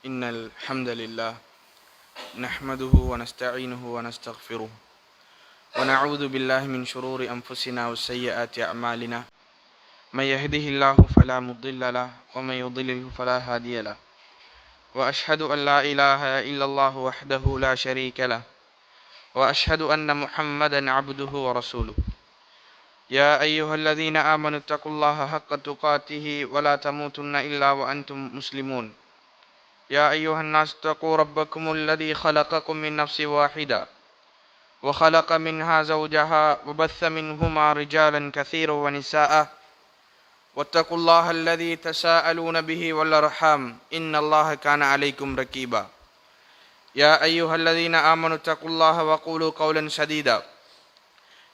إن الحمد لله نحمده ونستعينه ونستغفره ونعوذ بالله من شرور أنفسنا وسيئات أعمالنا من يهده الله فلا مضل له ومن يضلل فلا هادي له وأشهد أن لا إله إلا الله وحده لا شريك له وأشهد أن محمدا عبده ورسوله يا أيها الذين آمنوا اتقوا الله حق تقاته ولا تموتن إلا وأنتم مسلمون يا أيها الناس اتقوا ربكم الذي خلقكم من نفس واحدة وخلق منها زوجها وبث منهما رجالا كثيرا ونساء واتقوا الله الذي تساءلون به والأرحام إن الله كان عليكم رقيبا يا أيها الذين آمنوا اتقوا الله وقولوا قولا سديدا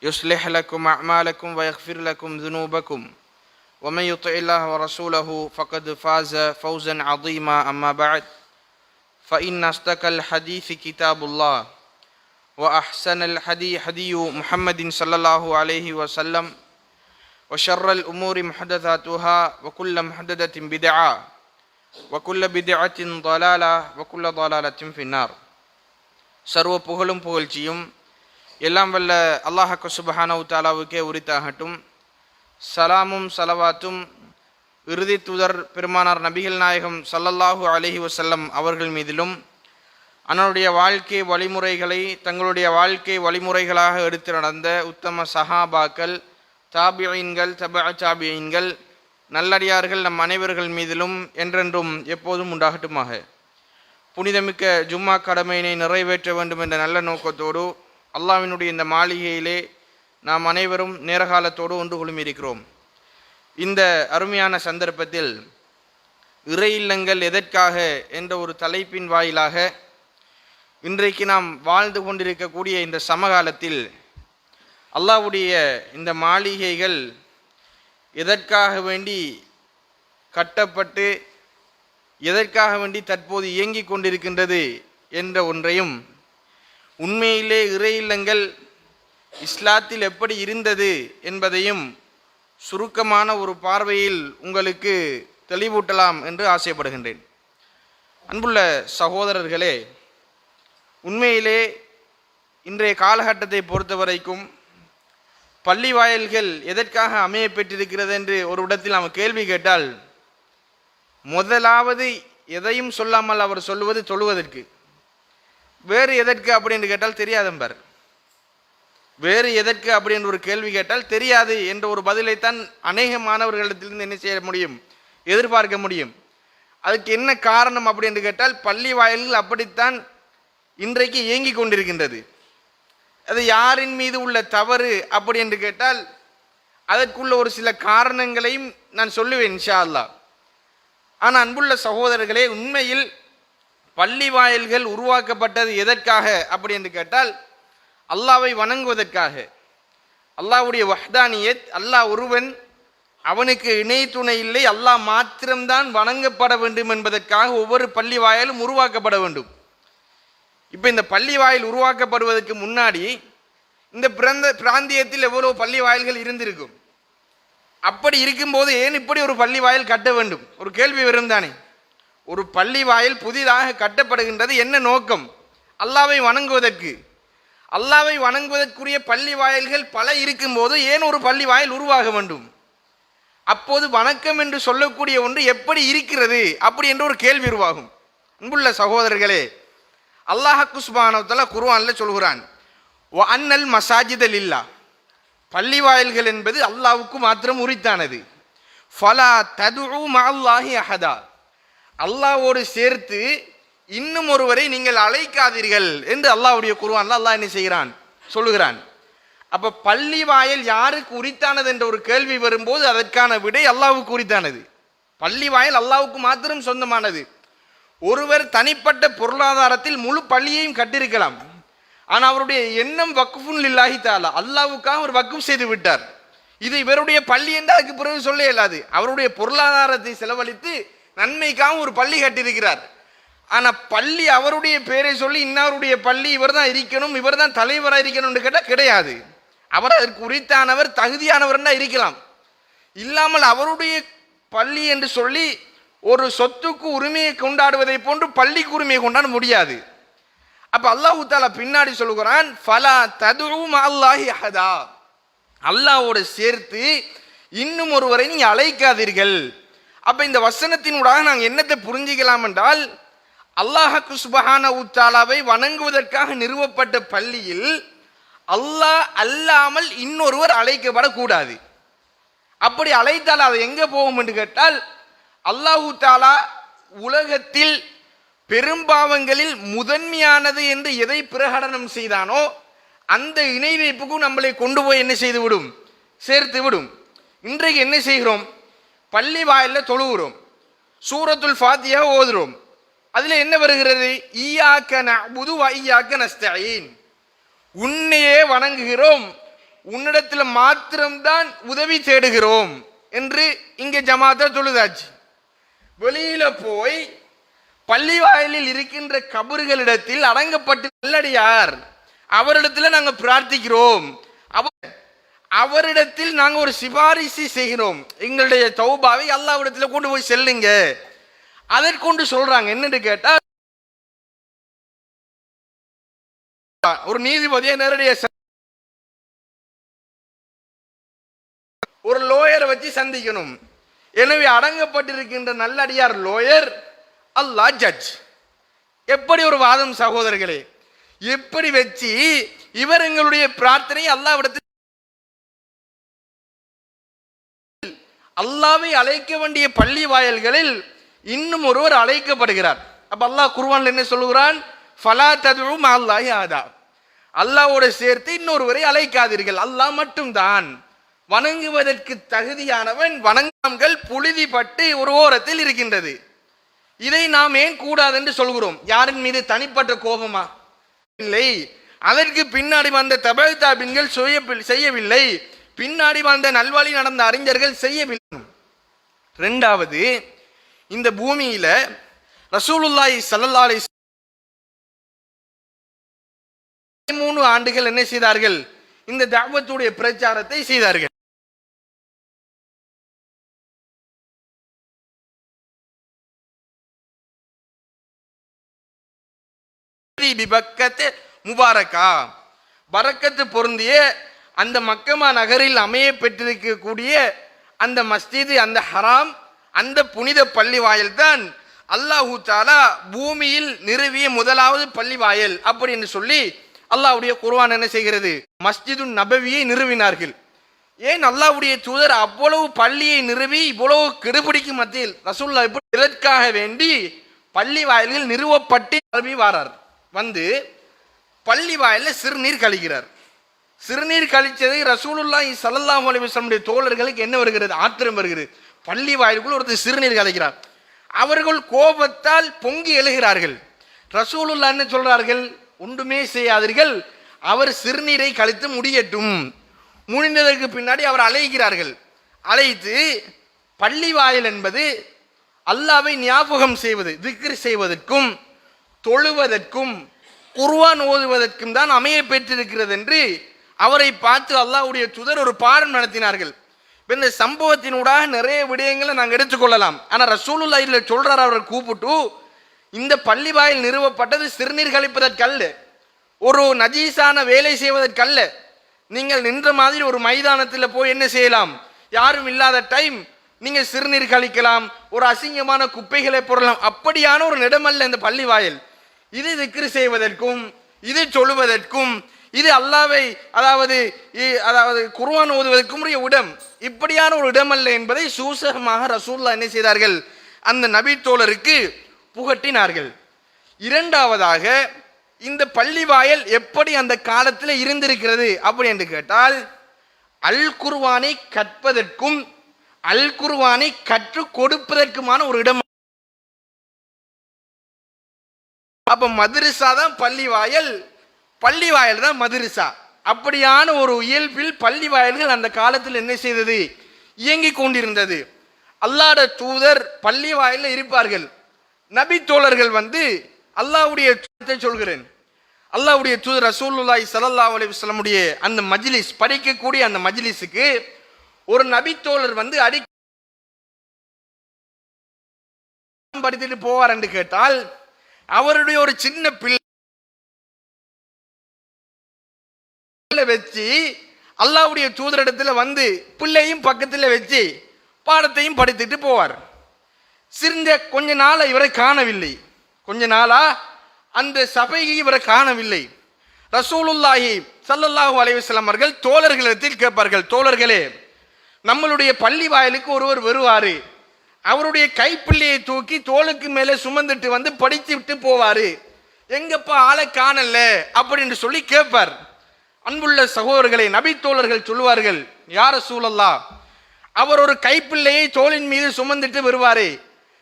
يصلح لكم أعمالكم ويغفر لكم ذنوبكم ومن يطع الله ورسوله فقد فاز فوزا عظيما أما بعد فإن أصدق الحديث كتاب الله وأحسن الحديث حديث محمد صلى الله عليه وسلم وشر الأمور محدثاتها وكل محدثة بدعة وكل بدعة ضلالة وكل ضلالة في النار. சர்வ புகழும் புகழ்ச்சியும் எல்லாம் வல்ல அல்லாஹ் சுப்ஹானஹு தஆலாவுக்கே உரித்தாகட்டும். சலாமும் சலவாத்தும் இறுதி தூதர் பெருமானார் நபிகள் நாயகம் ஸல்லல்லாஹு அலைஹி வஸல்லம் அவர்கள் மீதிலும் அவருடைய வாழ்க்கை வழிமுறைகளை தங்களுடைய வாழ்க்கை வழிமுறைகளாக எடுத்து நடந்த உத்தம சஹாபாக்கள், தாபியீன்கள், தபஅ நல்லடியார்கள் நம் அனைவர்கள் மீதிலும் என்றென்றும் எப்போதும் உண்டாகட்டுமாக. புனிதமிக்க ஜும்மா கடமையினை நிறைவேற்ற வேண்டும் என்ற நல்ல நோக்கத்தோடு அல்லாஹ்வினுடைய இந்த மாளிகையிலே நாம் அனைவரும் நேரகாலத்தோடு ஒன்று குழுமியிருக்கிறோம். இந்த அருமையான சந்தர்ப்பத்தில் இறை இல்லங்கள் எதற்காக என்ற ஒரு தலைப்பின் வாயிலாக இன்றைக்கு நாம் வாழ்ந்து கொண்டிருக்கக்கூடிய இந்த சமகாலத்தில் அல்லாஹ்வுடைய இந்த மாளிகைகள் எதற்காக வேண்டி கட்டப்பட்டு எதற்காக வேண்டி தற்போது இயங்கிக் கொண்டிருக்கின்றது என்ற ஒன்றையும், உண்மையிலே இறை இல்லங்கள் இஸ்லாத்தில் எப்படி இருந்தது என்பதையும் சுருக்கமான ஒரு பார்வையில் உங்களுக்கு தெளிவூட்டலாம் என்று ஆசைப்படுகின்றேன். அன்புள்ள சகோதரர்களே, உண்மையிலே இன்றைய காலகட்டத்தை பொறுத்தவரைக்கும் பள்ளி வாயில்கள் எதற்காக அமைய பெற்றிருக்கிறது என்று ஒரு இடத்தில் நாம் கேள்வி கேட்டால், முதலாவது எதையும் சொல்லாமல் அவர் சொல்லுவது தொழுவதற்கு. வேறு எதற்கு அப்படின்னு கேட்டால் தெரியாதம்பர். வேறு எதற்கு அப்படின்னு ஒரு கேள்வி கேட்டால் தெரியாது என்ற ஒரு பதிலைத்தான் அநேக மாணவர்களிடத்திலிருந்து என்ன செய்ய முடியும், எதிர்பார்க்க முடியும். அதுக்கு என்ன காரணம் அப்படின்னு கேட்டால், பள்ளி வாயில்கள் அப்படித்தான் இன்றைக்கு இயங்கி கொண்டிருக்கின்றது. அது யாரின் மீது உள்ள தவறு அப்படி என்று கேட்டால் அதற்குள்ள ஒரு சில காரணங்களையும் நான் சொல்லுவேன் இன்ஷா அல்லாஹ். ஆனால் அன்புள்ள சகோதரர்களே, உண்மையில் பள்ளி வாயில்கள் உருவாக்கப்பட்டது எதற்காக அப்படி என்று கேட்டால், அல்லாஹ்வை வணங்குவதற்காக. அல்லாஹ்வுடைய வஹ்தானியத், அல்லாஹ் ஒருவன், அவனுக்கு இணை துணை இல்லை, அல்லாஹ் மாத்திரம்தான் வணங்கப்பட வேண்டும் என்பதற்காக ஒவ்வொரு பள்ளி வாயிலும் உருவாக்கப்பட வேண்டும். இப்போ இந்த பள்ளி வாயில் உருவாக்கப்படுவதற்கு முன்னாடி இந்த பிராந்தியத்தில் எவ்வளவு பள்ளி வாயில்கள் இருந்திருக்கும். அப்படி இருக்கும்போது ஏன் இப்படி ஒரு பள்ளி வாயில் கட்ட வேண்டும்? ஒரு கேள்வி வரும் தானே. ஒரு பள்ளி வாயில் புதிதாக கட்டப்படுகின்றது, என்ன நோக்கம்? அல்லாஹ்வை வணங்குவதற்கு. அல்லாஹ்வை வணங்குவதற்குரிய பள்ளி வாயில்கள் பல இருக்கும்போது ஏன் ஒரு பள்ளி வாயில் உருவாக வேண்டும்? அப்போது வணக்கம் என்று சொல்லக்கூடிய ஒன்று எப்படி இருக்கிறது அப்படி என்று ஒரு கேள்வி உருவாகும். அன்புள்ள சகோதரர்களே, அல்லாஹ் சுப்ஹானஹு வ தஆலா குர்ஆன்ல சொல்கிறான், வ அன்னல் மசாஜித லில்லாஹ், பள்ளி வாயில்கள் என்பது அல்லாஹ்வுக்கு மாத்திரம் உரித்தானது. ஃபலா ததுஉ மஅல்லாஹி அஹதா, அல்லாஹ்வோடு சேர்த்து இன்னும் ஒருவரை நீங்கள் அழைக்காதீர்கள் என்று அல்லாஹ்வுடைய குர்ஆன்ல அல்லாஹ் என்ன செய்கிறான், சொல்லுகிறான். அப்ப பள்ளி வாயில் யாருக்கு உரித்தானது என்ற ஒரு கேள்வி வரும்போது அதற்கான விடை அல்லாஹ்வுக்கு உரித்தானது. பள்ளி வாயில் அல்லாஹ்வுக்கு மாத்திரம் சொந்தமானது. ஒருவர் தனிப்பட்ட பொருளாதாரத்தில் முழு பள்ளியையும் கட்டியிருக்கலாம், ஆனால் அவருடைய எண்ணம் வக்ஃபுன் லில்லாஹி தஆலா, அல்லாஹ்வுக்காக ஒரு வக்ஃப் செய்து விட்டார். இது இவருடைய பள்ளி என்று அதுக்கு பிறகு சொல்ல இயலாது. அவருடைய பொருளாதாரத்தை செலவழித்து நன்மைக்காக ஒரு பள்ளி கட்டியிருக்கிறார். ஆனால் பள்ளி அவருடைய பேரை சொல்லி இன்னாருடைய பள்ளி இவர் தான் இருக்கணும், இவர் தான் தலைவராக இருக்கணும்னு கேட்டால் கிடையாது. அவர் அதற்கு உரித்தானவர், தகுதியானவர் தான் இருக்கலாம். இல்லாமல் அவருடைய பள்ளி என்று சொல்லி ஒரு சொத்துக்கு உரிமையை கொண்டாடுவதை போன்று பள்ளிக்கு உரிமையை கொண்டாட முடியாது. அப்ப அல்லாஹ் தஆலா பின்னாடி சொல்கிறான், ஃபலா ததுஉ மஅல்லாஹி அஹதா, அல்லாஹ்வோடு சேர்த்து இன்னும் ஒருவரை நீங்க அழைக்காதீர்கள். அப்ப இந்த வசனத்தினூடாக நாங்கள் என்னத்தை புரிஞ்சிக்கலாம் என்றால், அல்லாஹ்க்கு சுப்ஹானஹு தஆலாவை வணங்குவதற்காக நிறுவப்பட்ட பள்ளியில் அல்லாஹ் அல்லாமல் இன்னொருவர் அழைக்கப்படக்கூடாது. அப்படி அழைத்தால் அது எங்க போகும் என்று கேட்டால், அல்லாஹு தஆலா உலகத்தில் பெரும்பாவங்களில் முதன்மையானது என்று எதை பிரகடனம் செய்தானோ அந்த இணை வைப்புக்கும் நம்மளை கொண்டு போய் என்ன செய்து விடும், சேர்த்து விடும். இன்றைக்கு என்ன செய்கிறோம், பள்ளி வாயிலில் தொழுகிறோம், சூரத்துல் ஃபாத்திஹா ஓதுறோம். அதில் என்ன வருகிறது, ஈயாக்க நஅ்புது வ ஈயாக்க நஸ்தஈன், உன்னையே வணங்குகிறோம், உன்னிடத்தில் மாத்திரம்தான் உதவி தேடுகிறோம் என்று இங்கே ஜமாத்தா தொழுதாச்சு. வெளியில போய் பள்ளி வாயிலில் இருக்கின்ற கபறுகளிடத்தில் அடங்கப்பட்டு நல்லடியார், அவரிடத்தில் நாங்கள் பிரார்த்திக்கிறோம், அவரிடத்தில் நாங்கள் ஒரு சிபாரிசு செய்கிறோம், எங்களுடைய தௌபாவை அல்லாஹ்விடத்தில் கொண்டு போய் செல்லுங்க. அதற்கொண்டு சொல்றாங்க என்னன்னு கேட்டா, ஒரு நீதிபதியை நேரடியாக ஒரு லோயரை வச்சு சந்திக்கணும். எனவே அடங்கப்பட்டிருக்கின்ற நல்லடியார் லோயர், அல்லாஹ் ஜட்ஜ். எப்படி ஒரு வாதம் சகோதரர்களே, எப்படி வச்சு இவர் எங்களுடைய பிரார்த்தனை அல்லாஹ்விடத்தில், அல்லாஹ்வை அழைக்க வேண்டிய பள்ளி வாயல்களில் இன்னும் ஒருவர் அழைக்கப்படுகிறார். அப்ப அல்லாஹ் குர்ஆன்ல என்ன சொல்லுகிறான், ஃபலா ததுஉ மஅல்லாஹி அஹதா, அல்லாஹ்வோடு சேர்த்து இன்னொருவரை அழைக்காதீர்கள், அல்லாஹ் மட்டும்தான் வணங்குவதற்கு தகுதியானவன். வணங்காமல் புழுதிப்பட்டு ஒரு ஓரத்தில் இருக்கின்றது. இதை நாம் ஏன் கூடாது என்று சொல்கிறோம்? யாரின் மீது தனிப்பட்ட கோபமா? இல்லை. அதற்கு பின்னாடி வந்த தபை தாபின்கள் செய்யவில்லை, பின்னாடி வந்த நல்வழி நடந்த அறிஞர்கள் செய்யவில்லை. இரண்டாவது, இந்த பூமியில ரசூலுல்லாஹி ஸல்லல்லாஹு அலைஹி 3 ஆண்டுகள் என்ன செய்தார்கள், இந்த தஅவத்துடைய பிரச்சாரத்தை செய்தார்கள். முபாரக்கா, பரக்கத்து பொருந்திய அந்த மக்கமா நகரில் அமைய பெற்றிருக்கக்கூடிய அந்த மஸ்ஜித், அந்த ஹராம், அந்த புனித பள்ளி வாயில் தான் அல்லாஹு தஆலா பூமியில் நிறுவிய முதலாவது பள்ளி வாயில் அப்படி என்று சொல்லி அல்லாஹ்வுடைய குர்ஆன் என்ன செய்கிறது, மஸ்ஜிதுன் நபவியை நிறுவினார்கள். ஏன் அல்லாஹ்வுடைய தூதர் அவ்வளவு பள்ளியை நிறுவி இவ்வளவு கெடுபிடிக்கும் மத்தியில் ரசூலுல்லாஹ் இதற்காக வேண்டி பள்ளி வாயில்கள் நிறுவப்பட்டு வாரார். வந்து பள்ளி வாயில சிறுநீர் கழிக்கிறார். சிறுநீர் கழிச்சதை ரசூலுல்லாஹி ஸல்லல்லாஹு அலைஹி வஸல்லம் தோழர்களுக்கு என்ன வருகிறது, ஆத்திரம் வருகிறது. பள்ளி வாயிலுக்குள் ஒருத்தர் சிறுநீர் கழிக்கிறார். அவர்கள் கோபத்தால் பொங்கி எழுகிறார்கள். ரசூலுல்லாஹ் என்ன சொல்றார்கள், ஒன்றுமே செய்யாதீர்கள், அவர் சிறுநீரை கழித்து முடியட்டும். முடிந்ததற்கு பின்னாடி அவர் அழைக்கிறார்கள். அழைத்து, பள்ளி வாயில் என்பது அல்லாஹ்வை ஞாபகம் செய்வது, திக்ர் செய்வதற்கும் தொழுவதற்கும் குர்ஆன் ஓதுவதற்கும் தான் அமைய பெற்றிருக்கிறது என்று அவரை பார்த்து அல்லாஹ்வுடைய தூதர் ஒரு பாடம் நடத்தினார்கள். இந்த சம்பவத்தினூடாக நிறைய விடயங்களை நாங்கள் எடுத்துக்கொள்ளலாம். ஆனால் ரசூலுல்லாஹ் இதில் சொல்றார், அவர்கள் கூப்பிட்டு, இந்த பள்ளி வாயில் நிறுவப்பட்டது சிறுநீர் கழிப்பதற்கல்ல, ஒரு நஜீஸான வேலை செய்வதற்கல்ல. நீங்கள் நின்ற மாதிரி ஒரு மைதானத்தில் போய் என்ன செய்யலாம், யாரும் இல்லாத டைம் நீங்க சிறுநீர் கழிக்கலாம், ஒரு அசிங்கமான குப்பைகளை போடலாம். அப்படியான ஒரு இடமல்ல இந்த பள்ளி வாயில். இது திக்ர் செய்வதற்கும், இது சொல்லுவதற்கும், இது அல்லாஹ்வை அதாவது குர்ஆன் ஓதுவதற்கும் உரிய இடம். இப்படியான ஒரு இடம் அல்ல என்பதை சூசகமாக ரசூலுல்லாஹ் என்ன செய்தார்கள், அந்த நபி தோழருக்கு புகட்டினார்கள். இரண்டாவதாக, இந்த பள்ளி வாயல் எப்படி அந்த காலத்தில் இருந்திருக்கிறது அப்படி என்று கேட்டால், அல் குர்ஆனை கற்பதற்கும் அல் குர்ஆனை கற்றுக் கொடுப்பதற்குமான ஒரு இடம். அப்ப மதரசா தான் பள்ளி வாயல், பள்ளி வாயல் தான் மதரசா. அப்படியான ஒரு இயல்பில் பள்ளி வாயல்கள் அந்த காலத்தில் என்ன செய்தது, இயங்கிக் கொண்டிருந்தது. அல்லாஹ்வுடைய தூதர் பள்ளி வாயில இருப்பார்கள். நபி தோழர்கள் வந்து அல்லாஹ்வுடைய சொல்கிறேன், அல்லாஹ்வுடைய தூதர் ரசூலுல்லாஹி ஸல்லல்லாஹு அலைஹி வஸல்லம் உடைய அந்த மஜ்லிஸ், படிக்கக்கூடிய அந்த மஜ்லிஸுக்கு ஒரு நபி தோழர் வந்து படித்துட்டு போவார் என்று கேட்டால், அவருடைய ஒரு சின்ன பிள்ளை வச்சு அல்லாஹ்வுடைய தூதரிடத்துல வந்து பிள்ளையும் பக்கத்தில் வச்சு பாடத்தையும் படித்துட்டு போவார். சிறிந்த கொஞ்ச நாளா இவரை காணவில்லை. கொஞ்ச நாளா அந்த சபையை இவரை காணவில்லை. ரசூலுல்லாஹி ஸல்லல்லாஹு அலைஹி வஸல்லம் அவர்கள் தோழர்களிடத்தில் கேட்பார்கள், தோழர்களே, நம்மளுடைய பள்ளி வாயிலுக்கு ஒருவர் வருவாரு, அவருடைய கைப்பிள்ளையை தூக்கி தோளுக்கு மேலே சுமந்துட்டு வந்து படித்து விட்டு போவாரு, எங்கப்பா ஆளை காணல அப்படின்னு சொல்லி கேட்பார். அன்புள்ள சகோதரர்களை, நபி தோழர்கள் சொல்லுவார்கள், யா ரசூலல்லாஹ், அவர் ஒரு கைப்பிள்ளையை தோளின் மீது சுமந்துட்டு வருவாரே,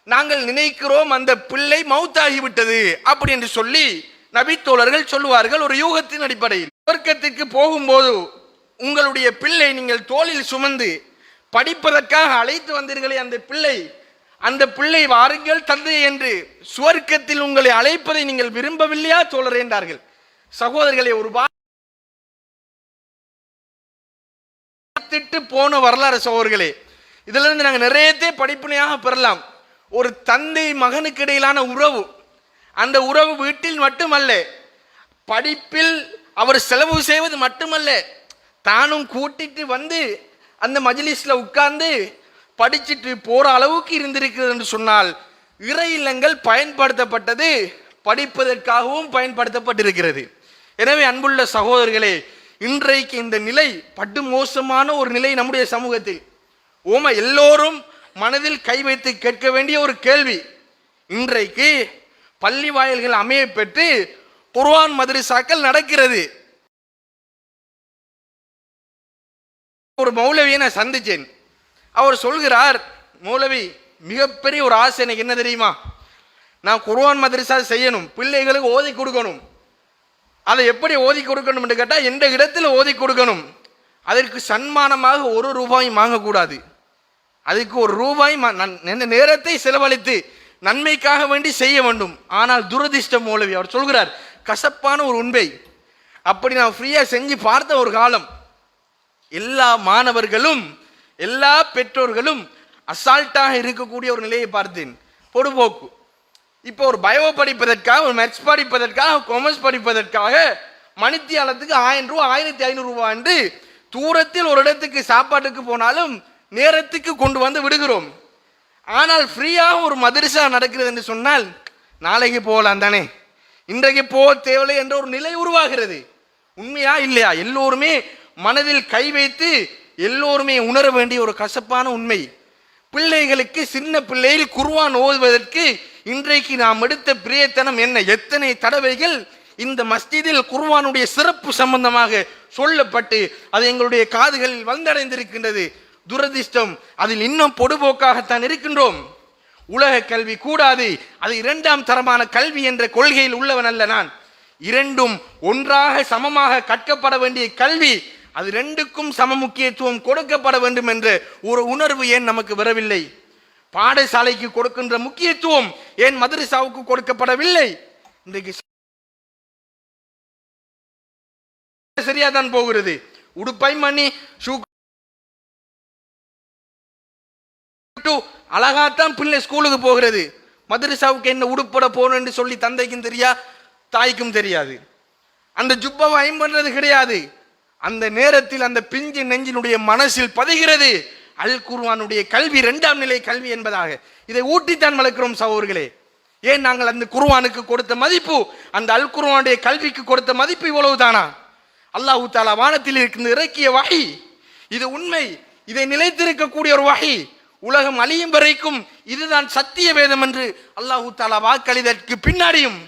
நாங்கள் நினைக்கிறோம் அந்த பிள்ளை மௌத்தாகிவிட்டது அப்படி என்று சொல்லி நபி தோழர்கள் சொல்லுவார்கள். ஒரு யூகத்தின் அடிப்படையில் சொர்க்கத்திற்கு போகும்போது உங்களுடைய பிள்ளை நீங்கள் தோளில் சுமந்து படிப்பதற்காக அழைத்து வந்தீர்களே, அந்த பிள்ளை வாருங்கள் தந்தை என்று சுவர்க்கத்தில் உங்களை அழைப்பதை நீங்கள் விரும்பவில்லையா தோழர் என்றார்கள். சகோதரர்களை, ஒரு பார்த்துட்டு போன வரலாறு சகோதரர்களே, இதுல இருந்து நாங்கள் நிறையத்தே படிப்பினையாக பெறலாம். ஒரு தந்தை மகனுக்கு இடையிலான உறவு, அந்த உறவு வீட்டில் மட்டுமல்ல, படிப்பில் அவர் செலவு செய்வது மட்டுமல்ல, தானும் கூட்டிட்டு வந்து அந்த மஜ்லிஸ்ல உட்கார்ந்து படிச்சுட்டு போற அளவுக்கு இருந்திருக்கிறது என்று சொன்னால், இறை இல்லங்கள் பயன்படுத்தப்பட்டது படிப்பதற்காகவும் பயன்படுத்தப்பட்டிருக்கிறது. எனவே அன்புள்ள சகோதரர்களே, இன்றைக்கு இந்த நிலை படு மோசமான ஒரு நிலை நம்முடைய சமூகத்தில். எல்லோரும் மனதில் கை வைத்து கேட்க வேண்டிய ஒரு கேள்வி, இன்றைக்கு பள்ளி வாயில்கள் அமைய பெற்று குர்ஆன் மதரசாக்கள் நடக்கிறது. ஒரு மௌலவியை நான் சந்திச்சேன். அவர் சொல்கிறார், மௌலவி, மிகப்பெரிய ஒரு ஆசை எனக்கு என்ன தெரியுமா, நான் குர்ஆன் மதரசா செய்யணும், பிள்ளைகளுக்கு ஓதி கொடுக்கணும். அதை எப்படி ஓதி கொடுக்கணும் என்று கேட்டால், எந்த இடத்துல ஓதி கொடுக்கணும், அதற்கு சன்மானமாக ஒரு ரூபாய் வாங்கக்கூடாது, அதுக்கு ஒரு ரூபாய் நேரத்தை செலவழித்து நன்மைக்காக வேண்டி செய்ய வேண்டும். ஆனால் துரதிர்ஷ்டம் மௌலவி, அவர் சொல்கிறார், கசப்பான ஒரு உண்மை, அப்படி நான் ஃப்ரீயா செஞ்சு பார்த்த ஒரு காலம், எல்லா மாணவர்களும் எல்லா பெற்றோர்களும் அசால்ட்டாக இருக்கக்கூடிய ஒரு நிலையை பார்த்தேன். பொடுபோக்கு. இப்போ ஒரு பயோ படிப்பதற்காக, ஒரு மேத்ஸ் படிப்பதற்காக, காமர்ஸ் படிப்பதற்காக மணித்தியாலத்துக்கு 1000 ரூபா 1500 ரூபா என்று தூரத்தில் ஒரு இடத்துக்கு சாப்பாட்டுக்கு போனாலும் நேரத்துக்கு கொண்டு வந்து விடுகிறோம். ஆனால் ஃப்ரீயாக ஒரு மதரசா நடக்கிறது என்று சொன்னால், நாளைக்கு போகலாம் தானே, இன்றைக்கு போக தேவையில்லை என்ற ஒரு நிலை உருவாகிறது. உண்மையா இல்லையா? எல்லோருமே மனதில் கை வைத்து எல்லோருமே உணர வேண்டிய ஒரு கசப்பான உண்மை. பிள்ளைகளுக்கு, சின்ன பிள்ளையில் குர்ஆன் ஓதுவதற்கு இன்றைக்கு நாம் எடுத்த பிரியத்தனம் என்ன? எத்தனை தடவைகள் இந்த மஸ்ஜிதில் குர்ஆனுடைய சிறப்பு சம்பந்தமாக சொல்லப்பட்டு அது எங்களுடைய காதுகளில் வந்தடைந்திருக்கின்றது. துரதிர்ஷ்டம், அதில் இன்னும் பொடுபோக்காகத்தான் இருக்கின்றோம். உலக கல்வி கூடாது, அது 2ஆம் தரமான கல்வி என்ற கொள்கையில் உள்ளவன் அல்ல நான். இரண்டும் ஒன்றாக சமமாக கற்கப்பட வேண்டிய கல்வி, அது 2க்கும் சம முக்கியத்துவம் கொடுக்கப்பட வேண்டும் என்ற ஒரு உணர்வு ஏன் நமக்கு வரவில்லை? பாடசாலைக்கு கொடுக்கின்ற முக்கியத்துவம் ஏன் மதரசாவுக்கு கொடுக்கப்படவில்லை? இன்றைக்கு சரியா தான் போகிறது. உடுப்பை மணி அழகாத்தான் பிள்ளை ஸ்கூலுக்கு போகிறது. மதரசாவுக்கு என்ன உடுப்பட போகணும் என்று சொல்லி தந்தைக்கும் தெரியா, தாய்க்கும் தெரியாது. அந்த ஜுப்பாவை ஐம்பது கிடையாது. அந்த நேரத்தில் அந்த பிஞ்சு நெஞ்சினுடைய மனசில் பதிகிறது அல் குர்ஆனுடைய கல்வி 2ஆம் நிலை கல்வி என்பதாக. இதை ஊட்டித்தான் வளர்க்கிறோம் சகோதரர்களே. ஏன் நாங்கள் அந்த குர்ஆனுக்கு கொடுத்த மதிப்பு, அந்த அல் குர்ஆனுடைய கல்விக்கு கொடுத்த மதிப்பு இவ்வளவு தானா? அல்லாஹ் தஆலா வானத்தில் இருக்கின்ற இறக்கிய வஹி, இது உண்மை, இதை நிலைத்திருக்கக்கூடிய ஒரு வஹி, உலகம் அழியும் வரைக்கும் இதுதான் சத்திய வேதம் என்று அல்லாஹ் தஆலா வாக்களித்ததற்கு பின்னாடியும்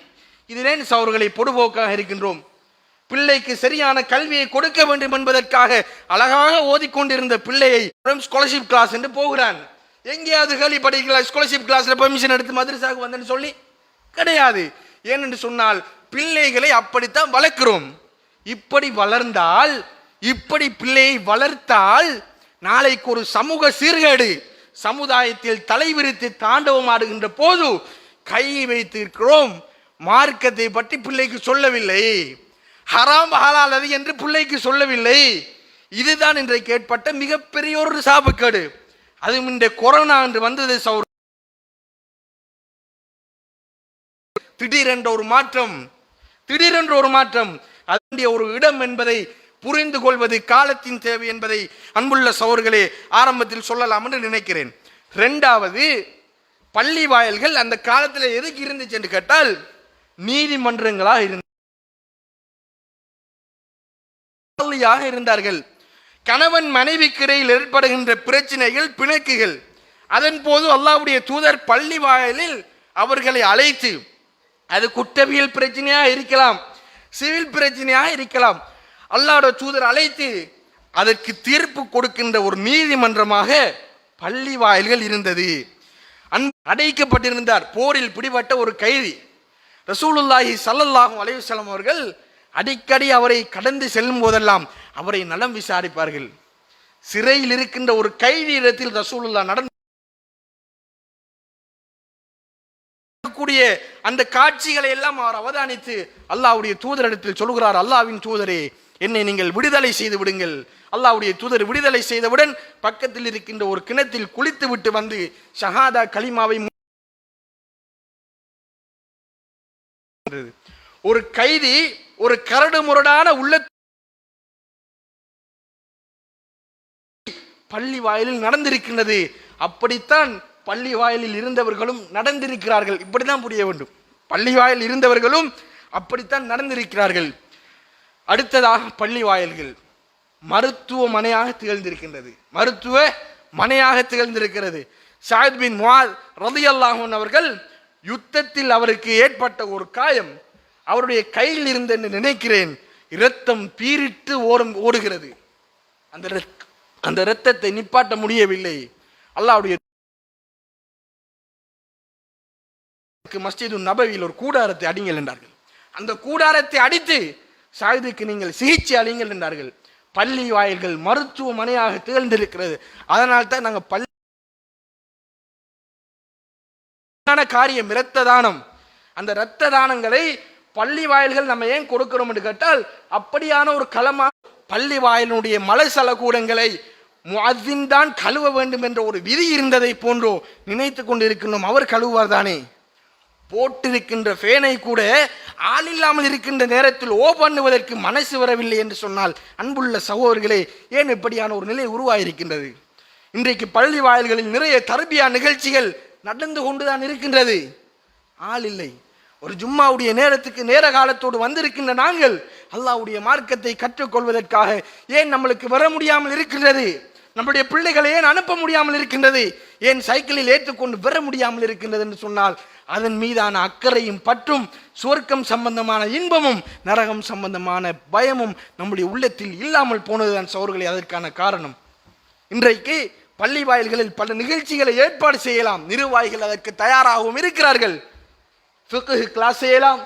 இதிலேன் சகோதரர்களை பொடுபோக்காக இருக்கின்றோம். பிள்ளைக்கு சரியான கல்வியை கொடுக்க வேண்டும் என்பதற்காக அழகாக ஓதிக்கொண்டிருந்த பிள்ளையை ஸ்காலர்ஷிப் கிளாஸ் என்று போகிறான். எங்கேயாவது கேள்வி படிக்கலாம் ஸ்காலர்ஷிப் கிளாஸ்ல பெர்மிஷன் எடுத்து மதரசாவுக்கு வந்தேன்னு சொல்லி? கிடையாது. ஏனென்று சொன்னால் பிள்ளைகளை அப்படித்தான் வளர்க்கிறோம். இப்படி வளர்ந்தால், இப்படி பிள்ளையை வளர்த்தால் நாளைக்கு ஒரு சமூக சீர்கேடு சமுதாயத்தில் தலைவிரித்து தாண்டவம் ஆடுகின்ற போது கை வைத்திருக்கிறோம். மார்க்கத்தை பற்றி பிள்ளைக்கு சொல்லவில்லை, ஹராம் ஹலால் அது என்று பிள்ளைக்கு சொல்லவில்லை. இதுதான் இன்றைக்கு ஏற்பட்ட மிகப்பெரிய ஒரு சாபக்கேடு. அதுவும் இந்த கொரோனா என்று வந்தது திடீரென்ற ஒரு மாற்றம் அதனுடைய ஒரு இடம் என்பதை புரிந்து கொள்வது காலத்தின் தேவை என்பதை அன்புள்ள சகோதரர்களே ஆரம்பத்தில் சொல்லலாம் என்று நினைக்கிறேன். இரண்டாவது, பள்ளி வாயில்கள் அந்த காலத்தில் எதுக்கு இருந்துச்சு என்று கேட்டால் நீதிமன்றங்களாக இருந்தார்கள். கணவன் மனைவிக்கு இடையில் ஏற்படுகின்ற பிரச்சனைகள், பிணக்குகள், அதன் போது அல்லாஹ்வுடைய தூதர் பள்ளி வாயிலில் அவர்களை அழைத்து, அது குற்றவியல் பிரச்சனையாக இருக்கலாம், சிவில் பிரச்சனையாக இருக்கலாம், அல்லாஹ்வுடைய தூதர் அழைத்து அதற்கு தீர்ப்பு கொடுக்கின்ற ஒரு நீதிமன்றமாக பள்ளி வாயில்கள் இருந்தது. அடைக்கப்பட்டிருந்தார் போரில் பிடிபட்ட ஒரு கைதி. ரசூலுல்லாஹி ஸல்லல்லாஹு அலைஹி வஸல்லம் அவர்கள் அடிக்கடி அவரை கடந்து செல்லும் போதெல்லாம் அவரை நலம் விசாரிப்பார்கள். சிறையில் இருக்கின்ற ஒரு கைதி இடத்தில் ரசூலுல்லாஹ் நடக்கக்கூடிய அந்த காட்சிகளை எல்லாம் அவர் அவதானித்து அல்லாஹ்வுடைய தூதரிடத்தில் சொல்கிறார், அல்லாஹ்வின் தூதரே, என்னை நீங்கள் விடுதலை செய்து விடுங்கள். அல்லாஹ்வுடைய தூதர் விடுதலை செய்தவுடன் பக்கத்தில் இருக்கின்ற ஒரு கிணத்தில் குளித்து விட்டு வந்து ஷஹாதா கலிமாவை, ஒரு கைதி ஒரு கரடு முரடான உள்ள பள்ளி வாயிலில் நடந்திருக்கின்றது. அப்படித்தான் பள்ளி வாயிலில் இருந்தவர்களும் நடந்திருக்கிறார்கள். இப்படித்தான் புரிய வேண்டும். பள்ளி வாயில் இருந்தவர்களும் அப்படித்தான் நடந்திருக்கிறார்கள். அடுத்ததாக பள்ளி வாயில்கள் மருத்துவமனையாக திகழ்ந்திருக்கிறது. ஸஅத் பின் முஆத் ரலியல்லாஹு அன்ஹு அவர்கள் யுத்தத்தில் அவருக்கு ஏற்பட்ட ஒரு காயம் அவருடைய கையில் இருந்து என்று நினைக்கிறேன், இரத்தம் பீரிட்டு ஓடுகிறது. அந்த இரத்தத்தை நிப்பாட்ட முடியவில்லை. அல்லாஹ்வுடைய மஸ்ஜிது நபவியில் ஒரு கூடாரத்தை அடிங்கள் என்றார்கள். அந்த கூடாரத்தை அடித்து ஸஅதுக்கு நீங்கள் சிகிச்சை அளிங்கள் என்றார்கள். பள்ளி வாயில்கள் மருத்துவமனையாக திகழ்ந்திருக்கிறது. அதனால் தான் நாங்கள் காரியம் இரத்த தானம். அந்த இரத்த தானங்களை பள்ளி வாயில்கள் நம்ம ஏன் கொடுக்கிறோம் என்று கேட்டால், அப்படியான ஒரு களமா பள்ளி வாயிலுடைய மலசல கூடங்களை முஅத்தின் தான் கழுவ வேண்டும் என்ற ஒரு விதி இருந்ததை போன்றோ நினைத்து கொண்டிருக்கின்றோம். அவர் கழுவுவார் தானே. போட்டிருக்கின்ற ஃபேனை கூட ஆள் இல்லாமல் இருக்கின்ற நேரத்தில் பண்ணுவதற்கு மனசு வரவில்லை என்று சொன்னால், அன்புள்ள சகோதரர்களே, ஏன் இப்படியான ஒரு நிலை உருவாயிருக்கின்றது? இன்றைக்கு பள்ளி வாயில்களில் நிறைய தர்பியா நிகழ்ச்சிகள் நடந்து கொண்டுதான் இருக்கின்றது. ஆள் இல்லை. ஒரு ஜும்மாவுடைய நேரத்துக்கு நேர காலத்தோடு வந்திருக்கின்ற நாங்கள் அல்லாஹ்வுடைய மார்க்கத்தை கற்றுக்கொள்வதற்காக ஏன் நம்மளுக்கு வர முடியாமல் இருக்கின்றது? நம்முடைய பிள்ளைகளை ஏன் அனுப்ப முடியாமல் இருக்கின்றது? ஏன் சைக்கிளில் ஏற்றுக்கொண்டு வர முடியாமல் இருக்கின்றது என்று சொன்னால், அதன் மீதான அக்கறையும் பற்றும், சுவர்க்கம் சம்பந்தமான இன்பமும் நரகம் சம்பந்தமான பயமும் நம்முடைய உள்ளத்தில் இல்லாமல் போனதுதான் சகோதரர்களே அதற்கான காரணம். இன்றைக்கு பள்ளி வாயில்களில் பல நிகழ்ச்சிகளை ஏற்பாடு செய்யலாம். நிர்வாகிகள் அதற்கு தயாராகவும் இருக்கிறார்கள். ஃபிக்ஹ் கிளாஸ் செய்யலாம்,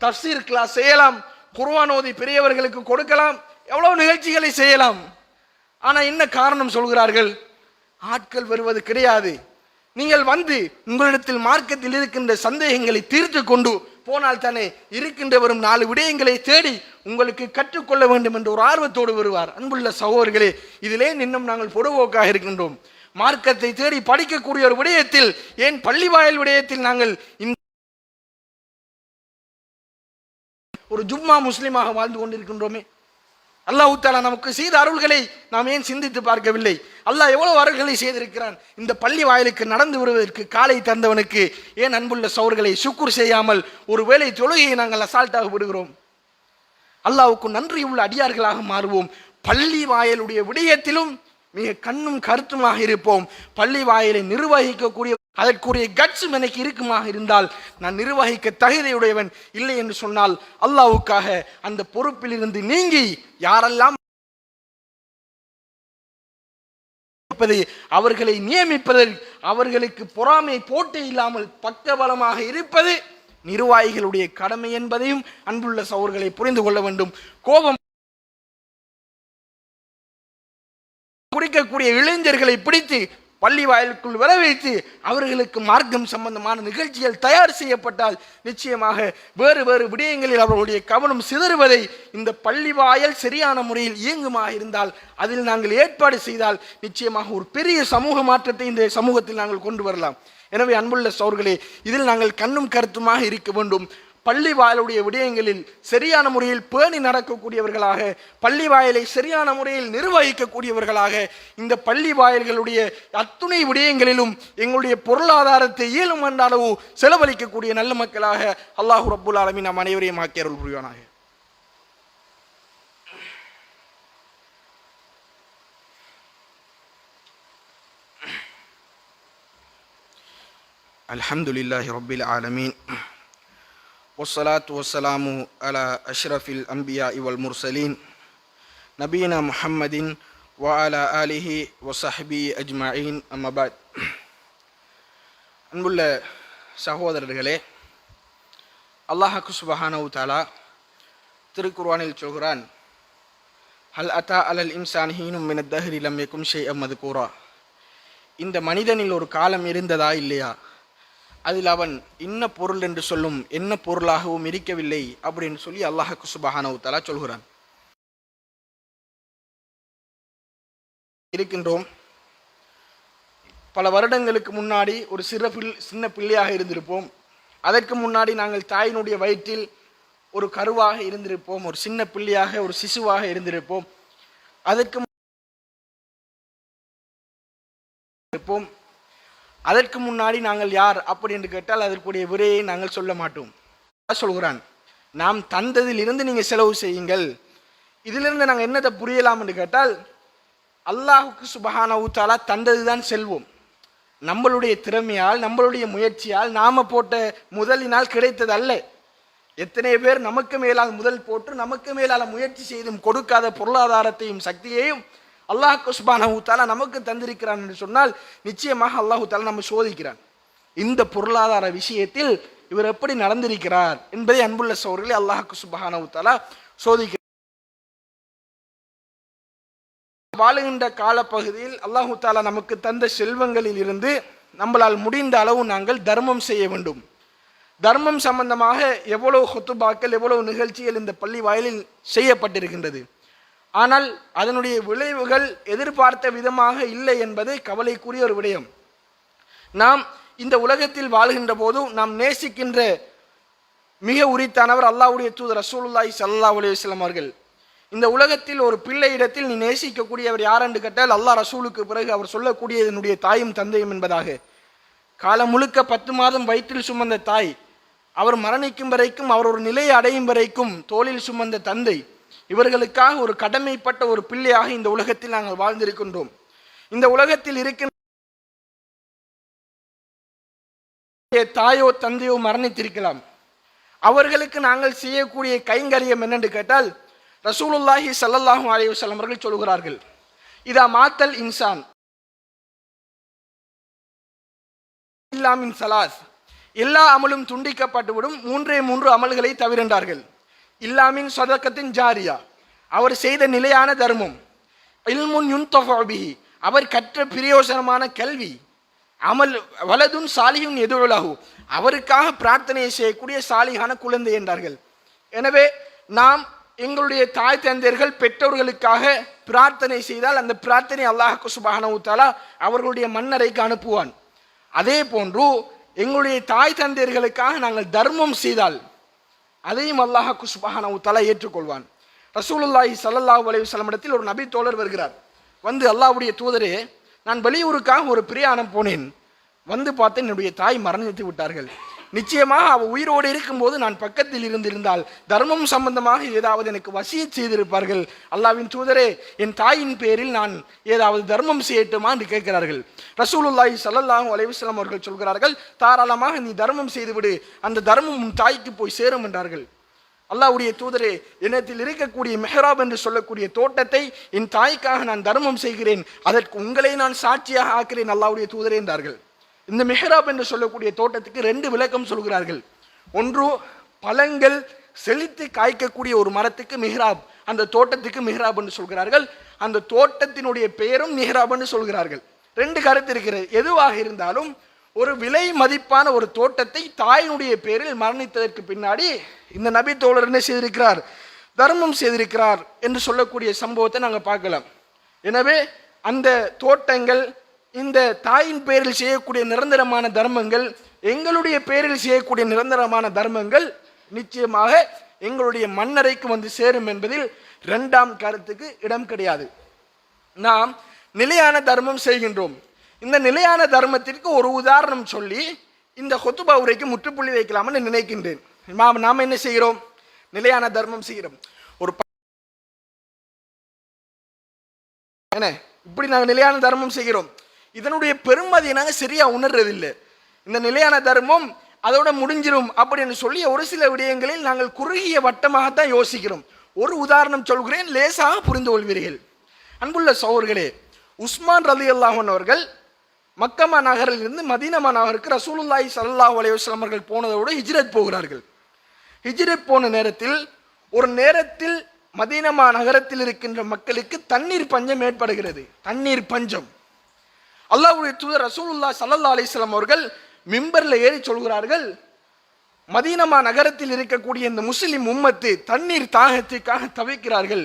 தஃப்சீர் கிளாஸ் செய்யலாம், குர்ஆன் ஓதி பெரியவர்களுக்கு கொடுக்கலாம், எவ்வளவு நிகழ்ச்சிகளை செய்யலாம். ஆனா என்ன காரணம் சொல்கிறார்கள்? ஆட்கள் வருவது கிடையாது. நீங்கள் வந்து உங்களிடத்தில் மார்க்கத்தில் இருக்கின்ற சந்தேகங்களை தீர்த்து கொண்டு போனால் தானே இருக்கின்ற வரும் 4 விடயங்களை தேடி உங்களுக்கு கற்றுக்கொள்ள வேண்டும் என்ற ஒரு ஆர்வத்தோடு வருவார். அன்புள்ள சகோதரர்களே, இதிலே இன்னும் நாங்கள் பொடுபோக்காக இருக்கின்றோம். மார்க்கத்தை தேடி படிக்கக்கூடிய ஒரு விடயத்தில், ஏன் பள்ளி வாயில் விடயத்தில் நாங்கள் ஒரு ஜும்மா முஸ்லிமாக வாழ்ந்து கொண்டிருக்கின்றோமே. அல்லாஹ் தஆலா நமக்கு செய்த அருள்களை நாம் ஏன் சிந்தித்து பார்க்கவில்லை? அல்லாஹ் எவ்வளவு அருள்களை செய்திருக்கிறான். இந்த பள்ளி வாயிலுக்கு நடந்து வருவதற்கு காலை தந்தவனுக்கு ஏன் அன்புள்ள சகோதரர்களை சுக்குர் செய்யாமல் ஒரு வேளை தொழுகையை நாங்கள் அசால்ட்டாக விடுகிறோம்? அல்லாஹ்வுக்கு நன்றி உள்ள அடியார்களாக மாறுவோம். பள்ளி வாயிலுடைய விடயத்திலும் மிக கண்ணும் கருத்துமாக இருப்போம். பள்ளி வாயிலை நிர்வகிக்கக்கூடிய அதற்குரிய கட்சும் எனக்கு இருக்குமாக இருந்தால் நான் நிர்வகிக்க தகுதியுடையவன். இல்லை என்று சொன்னால் அல்லாஹ்வுக்காக அந்த பொறுப்பில் இருந்து நீங்கி யாரெல்லாம் அவர்களை நியமிப்பதில் அவர்களுக்கு பொறாமை போட்டி இல்லாமல் பக்கபலமாக இருப்பது நிர்வாகிகளுடைய கடமை என்பதையும் அன்புள்ள சகோதரர்களை புரிந்து கொள்ள வேண்டும். கோபம் குடிக்கக்கூடிய இளைஞர்களை பிடித்து பள்ளி வாயிலுக்குள் வர வைத்து அவர்களுக்கு மார்க்கம் சம்பந்தமான நிகழ்ச்சிகள் தயார் செய்யப்பட்டால் நிச்சயமாக வேறு வேறு விடயங்களில் அவர்களுடைய கவனம் சிதறுவதை இந்த பள்ளி வாயில் சரியான முறையில் இயங்குமாக இருந்தால், அதில் நாங்கள் ஏற்பாடு செய்தால் நிச்சயமாக ஒரு பெரிய சமூக மாற்றத்தை இந்த சமூகத்தில் நாங்கள் கொண்டு வரலாம். எனவே அன்புள்ள சகோதரர்களே, இதில் நாங்கள் கண்ணும் கருத்துமாக இருக்க வேண்டும். பள்ளி வாயிலுடைய விடயங்களில் சரியான முறையில் பேணி நடக்கக்கூடியவர்களாக, பள்ளி வாயிலை சரியான முறையில் நிர்வகிக்கக்கூடியவர்களாக, இந்த பள்ளி வாயில்களுடைய அத்துணை விடயங்களிலும் எங்களுடைய பொருளாதாரத்தை இயலும் என்ற அளவு செலவழிக்கக்கூடிய நல்ல மக்களாக அல்லாஹ் ரப்புல் ஆலமீன் நம் அனைவரையும் ஆக்கி அருள் புரிவானாக. அல்ஹம்துலில்லாஹி ரப்பில் ஆலமீன் வஸ்ஸலாத்து வஸ்ஸலாமு அலா அஷ்ரஃபில் அன்பியாஇ வல் முர்சலீன் நபியினா முஹம்மதின் வ அலா ஆலிஹி வ ஸஹ்பிஹி அஜ்மஈன். அம்மா பஅத். அன்புள்ள சகோதரர்களே, அல்லாஹ் சுப்ஹானஹு தஆலா திருக்குர்ஆனில் சொல்கிறான், ஹல் அத்தா அலல் இன்சானி ஹீனும் மினத் தஹ்ரி லம் யகுன் ஷைஅம் மذ்கூரா. இந்த மனிதனில் ஒரு காலம் இருந்ததா இல்லையா, அதில் அவன் இன்ன பொருள் என்று சொல்லும் என்ன பொருளாகவும் இருக்கவில்லை அப்படின்னு சொல்லி அல்லாஹ் சுப்ஹானஹு தஆலா சொல்கிறான். இருக்கின்றோம். பல வருடங்களுக்கு முன்னாடி ஒரு சின்ன பிள்ளையாக இருந்திருப்போம். அதற்கு முன்னாடி நாங்கள் தாயினுடைய வயிற்றில் ஒரு கருவாக இருந்திருப்போம், ஒரு சின்ன பிள்ளையாக, ஒரு சிசுவாக இருந்திருப்போம். அதற்கு முன்னாடி நாங்கள் யார் அப்படி என்று கேட்டால் அதற்குரிய விரையை நாங்கள் சொல்ல மாட்டோம். சொல்கிறான், நாம் தந்ததிலிருந்து நீங்கள் செலவு செய்யுங்கள். இதிலிருந்து நாங்கள் என்னத்தை புரியலாம் என்று கேட்டால், அல்லாஹுக்கு சுப்ஹானஹு தஆலா தந்ததுதான் செல்வம். நம்மளுடைய திறமையால், நம்மளுடைய முயற்சியால், நாம போட்ட முதலினால் கிடைத்தது அல்ல. எத்தனை பேர் நமக்கு மேலால் முதல் போட்டு நமக்கு மேலால் முயற்சி செய்தும் கொடுக்காத பொருளாதாரத்தையும் சக்தியையும் அல்லாஹ் சுப்ஹானஹு தஆலா நமக்கு தந்திருக்கிறான் என்று சொன்னால் நிச்சயமாக அல்லாஹு தஆலா நம்ம சோதிக்கிறான். இந்த பொருளாதார விஷயத்தில் இவர் எப்படி நடந்திருக்கிறார் என்பதை அன்புள்ள சகோதரர்களே அல்லாஹ் சுப்ஹானஹு தஆலா சோதிக்கிறார். வாழுகின்ற காலப்பகுதியில் அல்லாஹு தஆலா நமக்கு தந்த செல்வங்களில் இருந்து நம்மளால் முடிந்த அளவு நாங்கள் தர்மம் செய்ய வேண்டும். தர்மம் சம்பந்தமாக எவ்வளவு ஹுத்துபாக்கள், எவ்வளவு நிகழ்ச்சிகள் இந்த பள்ளி வாயிலில் செய்யப்பட்டிருக்கின்றது. ஆனால் அதனுடைய விளைவுகள் எதிர்பார்த்த விதமாக இல்லை என்பது கவலைக்குரிய ஒரு விடயம். நாம் இந்த உலகத்தில் வாழ்கின்ற போது நாம் நேசிக்கின்ற மிக உரித்தானவர் அல்லாஹ்வுடைய தூதர் ரசூலுல்லாஹி ஸல்லல்லாஹு அலைஹி வஸல்லம் அவர்கள். இந்த உலகத்தில் ஒரு பிள்ளை இடத்தில் நீ நேசிக்கக்கூடியவர் யார் என்று கேட்டால் அல்லாஹ் ரசூலுக்கு பிறகு அவர் சொல்லக்கூடியது என்னுடைய தாயும் தந்தையும் என்பதாக. காலம் முழுக்க 10 மாதம் வயிற்றில் சுமந்த தாய், அவர் மரணிக்கும் வரைக்கும், அவர் ஒரு நிலையை அடையும் வரைக்கும் தோளில் சுமந்த தந்தை, இவர்களுக்காக ஒரு கடமைப்பட்ட ஒரு பிள்ளையாக இந்த உலகத்தில் நாங்கள் வாழ்ந்திருக்கின்றோம். இந்த உலகத்தில் இருக்கின்ற தாயோ தந்தையோ மரணித்திருக்கலாம். அவர்களுக்கு நாங்கள் செய்யக்கூடிய கைங்கரியம் என்னென்று கேட்டால் ரசூலுல்லாஹி ஸல்லல்லாஹு அலைஹி வஸல்லம் அவர்கள் சொல்கிறார்கள், இதா மாத்தல் இன்சான் இல்லா மின் ஸலாஸ், எல்லா அமலும் துண்டிக்கப்பட்டுவிடும் 3 அமல்களை தவிர்த்தார்கள். இல்லாமின் சதகத்தின் ஜாரியா, அவர் செய்த நிலையான தர்மம், இல்முன் யுன்தஃபு பிஹி, அவர் கற்ற பிரயோசனமான கல்வி, அமல் வலதுன் சாலிஹுன் யதுலஹு, அவருக்காக பிரார்த்தனை செய்யக்கூடிய சாலிஹான குழந்தை என்றார்கள். எனவே நாம் எங்களுடைய தாய் தந்தையர்கள் பெற்றோர்களுக்காக பிரார்த்தனை செய்தால் அந்த பிரார்த்தனை அல்லாஹ் சுப்ஹானஹு தஆலா அவர்களுடைய மன்னரைக்கு அனுப்புவான். அதே போன்று எங்களுடைய தாய் தந்தையர்களுக்காக நாங்கள் தர்மம் செய்தால் அதையும் அல்லாஹ் சுப்ஹானஹு தஆலா ஏற்றுக்கொள்வான். ரசூலுல்லாஹி ஸல்லல்லாஹு அலைஹி வஸல்லம் இடத்தில் ஒரு நபி தோழர் வருகிறார். வந்து, அல்லாஹ்வுடைய தூதரே, நான் வெளியூருக்காக ஒரு பிரயாணம் போனேன், வந்து பார்த்தேன் என்னுடைய தாய் மரணித்து விட்டார்கள். நிச்சயமாக அவள் உயிரோடு இருக்கும்போது நான் பக்கத்தில் இருந்திருந்தால் தர்மம் சம்பந்தமாக ஏதாவது எனக்கு வசியத் செய்திருப்பார்கள். அல்லாஹ்வின் தூதரே, என் தாயின் பேரில் நான் ஏதாவது தர்மம் செய்யட்டுமா என்று கேட்கிறார்கள். ரசூலுல்லாஹி ஸல்லல்லாஹு அலைஹி வஸல்லம் அவர்கள் சொல்கிறார்கள், தாராளமாக நீ தர்மம் செய்துவிடு, அந்த தர்மம் உன் தாய்க்கு போய் சேரும் என்றார்கள். அல்லாஹ்வுடைய தூதரே, என்னத்தில் இருக்கக்கூடிய மெஹ்ராப் என்று சொல்லக்கூடிய தோட்டத்தை என் தாய்க்காக நான் தர்மம் செய்கிறேன், அதற்கு உங்களை நான் சாட்சியாக ஆக்கிறேன் அல்லாஹ்வுடைய தூதரே என்றார்கள். இந்த மெஹ்ராப் என்று சொல்லக்கூடிய தோட்டத்துக்கு 2 விளக்கம் சொல்கிறார்கள். ஒன்று, பழங்கள் செழித்து காய்க்கக்கூடிய ஒரு மரத்துக்கு மிஹ்ராப், அந்த தோட்டத்துக்கு மிஹ்ராப் என்று சொல்கிறார்கள். அந்த தோட்டத்தினுடைய பெயரும் மிஹ்ராப் என்று சொல்கிறார்கள். 2 கருத்து இருக்கிறது. எதுவாக இருந்தாலும் ஒரு விலை மதிப்பான ஒரு தோட்டத்தை தாயினுடைய பேரில் மரணித்ததற்கு பின்னாடி இந்த நபி தோழர் என்ன செய்திருக்கிறார், தர்மம் செய்திருக்கிறார் என்று சொல்லக்கூடிய சம்பவத்தை நாங்கள் பார்க்கலாம். எனவே அந்த தோட்டங்கள் இந்த தாயின் பேரில் செய்யக்கூடிய நிரந்தரமான தர்மங்கள், எங்களுடைய பேரில் செய்யக்கூடிய நிரந்தரமான தர்மங்கள் நிச்சயமாக எங்களுடைய மண்ணறைக்கு வந்து சேரும் என்பதில் இரண்டாம் கருத்துக்கு இடம் கிடையாது. நாம் நிலையான தர்மம் செய்கின்றோம். இந்த நிலையான தர்மத்திற்கு ஒரு உதாரணம் சொல்லி இந்த ஹுத்பா உரைக்கு முற்றுப்புள்ளி வைக்கலாம்னு நினைக்கின்றேன். நாம் என்ன செய்கிறோம்? நிலையான தர்மம் செய்கிறோம். ஒரு என்ன இப்படி நாங்கள் நிலையான தர்மம் செய்கிறோம். இதனுடைய பெருமதியை நாங்கள் சரியா உணர்றதில்லை. இந்த நிலையான தர்மம் அதோட முடிஞ்சிடும் அப்படின்னு சொல்லி ஒரு சில விடயங்களில் நாங்கள் குறுகிய வட்டமாகத்தான் யோசிக்கிறோம். ஒரு உதாரணம் சொல்கிறேன், லேசாக புரிந்து கொள்வீர்கள். அன்புள்ள சகோதரர்களே, உஸ்மான் ரலியல்லாஹு அன்ஹு அவர்கள் மக்கமா நகரில் இருந்து மதீனா நகருக்கு ரசூலுல்லாஹி ஸல்லல்லாஹு அலைஹி வஸல்லம் அவர்கள் போனதோடு ஹிஜ்ரத் போகிறார்கள். ஹிஜ்ரத் போன நேரத்தில் ஒரு நேரத்தில் மதீனா நகரத்தில் இருக்கின்ற மக்களுக்கு தண்ணீர் பஞ்சம் ஏற்படுகிறது. தண்ணீர் பஞ்சம். அல்லாஹ்வுடைய தூதர் ரசூலுல்லாஹி ஸல்லல்லாஹு அலைஹி வஸல்லம் அவர்கள் மிம்பர்ல ஏறி சொல்கிறார்கள், மதீனா நகரத்தில் இருக்கக்கூடிய இந்த முஸ்லிம் உம்மத்து தண்ணீர் தாகத்துக்காக தவிக்கிறார்கள்.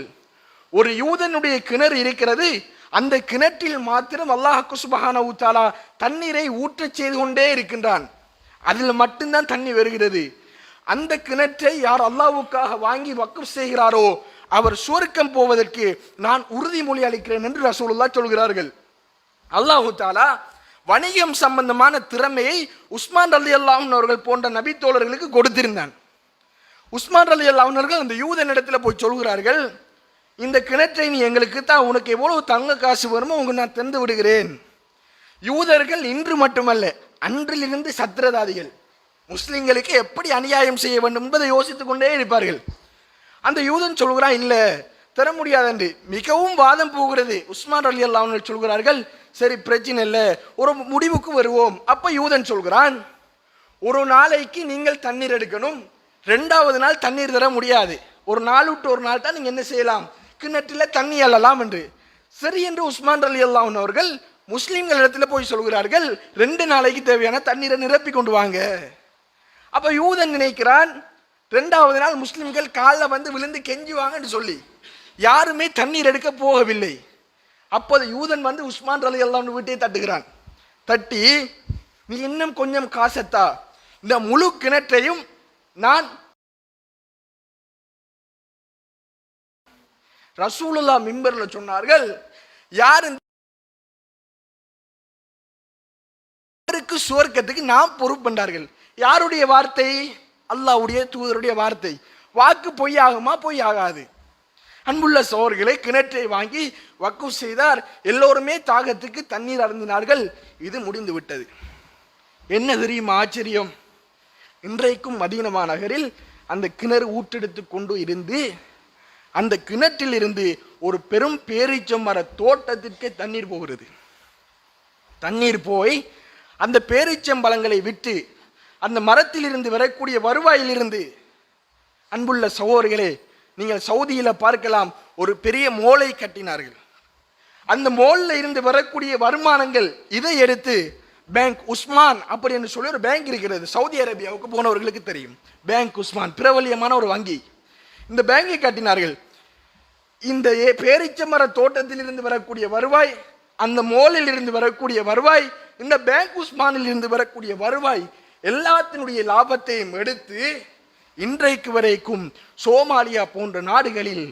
ஒரு யூதனுடைய கிணறு இருக்கிறது, அந்த கிணற்றில் மாத்திரம் அல்லாஹ் சுப்ஹானஹு வ தஆலா தண்ணீரை ஊற்றச் செய்து கொண்டே இருக்கின்றான். அதில் மட்டும்தான் தண்ணி வருகிறது. அந்த கிணற்றை யார் அல்லாஹ்வுக்காக வாங்கி வக்ஃப் செய்கிறாரோ அவர் சுவர்க்கம் போவதற்கு நான் உறுதிமொழி அளிக்கிறேன் என்று ரசூலுல்லாஹ் சொல்கிறார்கள். அல்லாஹ் தஆலா வணிகம் சம்பந்தமான திறமையை உஸ்மான் ரலியல்லாஹு அன்ஹு அவர்கள் போன்ற நபி தோழர்களுக்கு கொடுத்திருந்தான். உஸ்மான் ரலியல்லாஹு அன்ஹு அவர்கள் அந்த யூதனிடத்துல போய் சொல்கிறார்கள், இந்த கிணற்றை நீ எங்களுக்கு தான், உனக்கு எவ்வளவு தங்க காசு வருமோ உங்களுக்கு நான் தந்து விடுகிறேன். யூதர்கள் இன்று மட்டுமல்ல அன்றிலிருந்து சத்திரதாதிகள் முஸ்லிம்களுக்கு எப்படி அநியாயம் செய்ய வேண்டும் என்பதை யோசித்துக் கொண்டே இருப்பார்கள். அந்த யூதன் சொல்கிறான், இல்ல தர முடியாது என்று. மிகவும் வாதம் போகிறது. உஸ்மான் ரலியல்லாஹு அன்ஹு சொல்கிறார்கள், சரி பிரச்சனை இல்லை, ஒரு முடிவுக்கு வருவோம். அப்ப யூதன் சொல்கிறான், ஒரு நாளைக்கு நீங்கள் தண்ணீர் எடுக்கணும், 2வது நாள் தண்ணீர் தர முடியாது, ஒரு நாள் விட்டு ஒரு நாள் தான் நீங்க என்ன செய்யலாம், கிணற்றில் தண்ணி அள்ளலாம் என்று. சரி என்று உஸ்மான் ரலியல்லாஹு அன்ஹு அவர்கள் முஸ்லிம்கள் இடத்துல போய் சொல்கிறார்கள், 2 நாளைக்கு தேவையான தண்ணீரை நிரப்பி கொண்டு வாங்க. அப்ப யூதன் நினைக்கிறான் 2வது நாள் முஸ்லிம்கள் காலில் வந்து விழுந்து கெஞ்சுவாங்கன்னு சொல்லி யாருமே தண்ணீர் எடுக்க போகவில்லை. அப்போது யூதன் வந்து உஸ்மான் ரலியல்லாஹு அன்ஹு வீட்டை தட்டுகிறான். தட்டி, நீ இன்னும் கொஞ்சம் காசத்தா, இந்த முழு கிணற்றையும் நான் ரசூலுல்லாஹ் மிம்பர்ல சொன்னார்கள், யார் சுவர்க்கத்துக்கு நாம் பொறுப்பு பண்ணார்கள். யாருடைய வார்த்தை? அல்லாஹ்வுடைய தூதருடைய வார்த்தை. வாக்கு பொய்யாகுமா? பொய் ஆகாது. அன்புள்ள சகோதரர்களை, கிணற்றை வாங்கி வக்ஃப் செய்தார். எல்லோருமே தாகத்துக்கு தண்ணீர் அருந்தினார்கள். இது முடிந்து விட்டது. என்ன தெரியுமா ஆச்சரியம்? இன்றைக்கும் மதீனா நகரில் அந்த கிணறு ஊற்றெடுத்து கொண்டு இருந்து அந்த கிணற்றில் இருந்து ஒரு பெரும் பேரீச்சம் மர தோட்டத்திற்கே தண்ணீர் போகிறது. தண்ணீர் போய் அந்த பேரீச்சம்பழங்களை விட்டு அந்த மரத்தில் இருந்து வரக்கூடிய வருவாயிலிருந்து, அன்புள்ள சகோதரர்களே, நீங்கள் சவுதியில பார்க்கலாம், ஒரு பெரிய மோலை கட்டினார்கள். அந்த மோல்ல இருந்து வரக்கூடிய வருமானங்கள் இதை எடுத்து பேங்க் உஸ்மான் அப்படி என்று சொல்லி ஒரு பேங்க் இருக்கிறது. சவுதி அரேபியாவுக்கு போனவர்களுக்கு தெரியும். பேங்க் உஸ்மான் பிரபலியமான ஒரு வங்கி. இந்த பேங்கை கட்டினார்கள். இந்த பேரீச்சமர தோட்டத்தில் இருந்து வரக்கூடிய வருவாய், அந்த மோலில் இருந்து வரக்கூடிய வருவாய், இந்த பேங்க் உஸ்மானில் இருந்து வரக்கூடிய வருவாய், எல்லாத்தினுடைய லாபத்தையும் எடுத்து இன்றைக்கு வரைக்கும் சோமாலியா போன்ற நாடுகளில்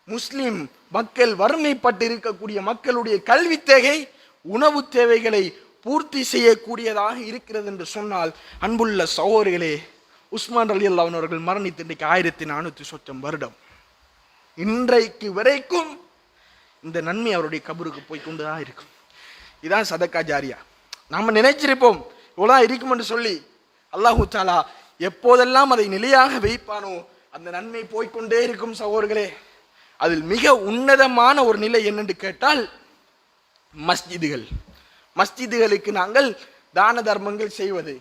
முஸ்லிம் மக்கள், வறுமைப்பட்டு இருக்கக்கூடிய மக்களுடைய கல்வி தேவை, உணவு தேவைகளை பூர்த்தி செய்யக்கூடியதாக இருக்கிறது என்று சொன்னால், அன்புள்ள சகோதரர்களே, உஸ்மான் ரலியல்லாஹு அன்ஹு அவர்கள் மரணித்து இன்றைக்கு 1400 சொச்சம் வருடம். இன்றைக்கு வரைக்கும் இந்த நன்மை அவருடைய கபருக்கு போய் கொண்டுதான் இருக்கும். இதான் சதக்கா ஜாரியா. நாம நினைச்சிருப்போம் இவ்வளவுதான் இருக்கும் என்று சொல்லி. அல்லாஹு தஆலா எப்போதெல்லாம் அதை நிலையாக வைப்பானோ அந்த நன்மை போய்கொண்டே இருக்கும். சகோதரர்களே, அதில் மிக உன்னதமான ஒரு நிலை என்னென்று கேட்டால் மஸ்ஜிதுகள். மஸ்ஜிதுகளுக்கு நாங்கள் தான தர்மங்கள் செய்வது,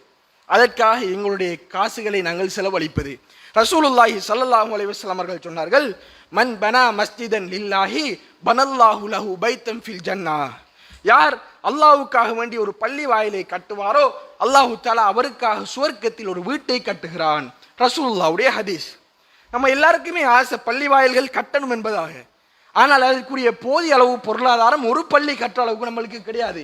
அதற்காக எங்களுடைய காசுகளை நாங்கள் செலவழிப்பது. ரசூலுல்லாஹி ஸல்லல்லாஹு அலைஹி வஸல்லம் அவர்கள் சொன்னார்கள், மன் பனா மஸ்ஜிதன் லில்லாஹி பனல்லாஹு லஹு பைத்தன் ஃபில் ஜன்னா. யார் அல்லாஹ்வுக்காக வேண்டி ஒரு பள்ளி வாயிலை கட்டுவாரோ அல்லாஹு தஆலா அவருக்காக சுவர்க்கத்தில் ஒரு வீட்டை கட்டுகிறான். ரசூலுல்லாஹ்வுடைய ஹதீஸ். நம்ம எல்லாருக்குமே ஆசை பள்ளி வாயில்கள் கட்டணும் என்பதாக. ஆனால் அதற்குரிய போதிய அளவு பொருளாதாரம் ஒரு பள்ளி கட்டுற அளவுக்கு நம்மளுக்கு கிடையாது.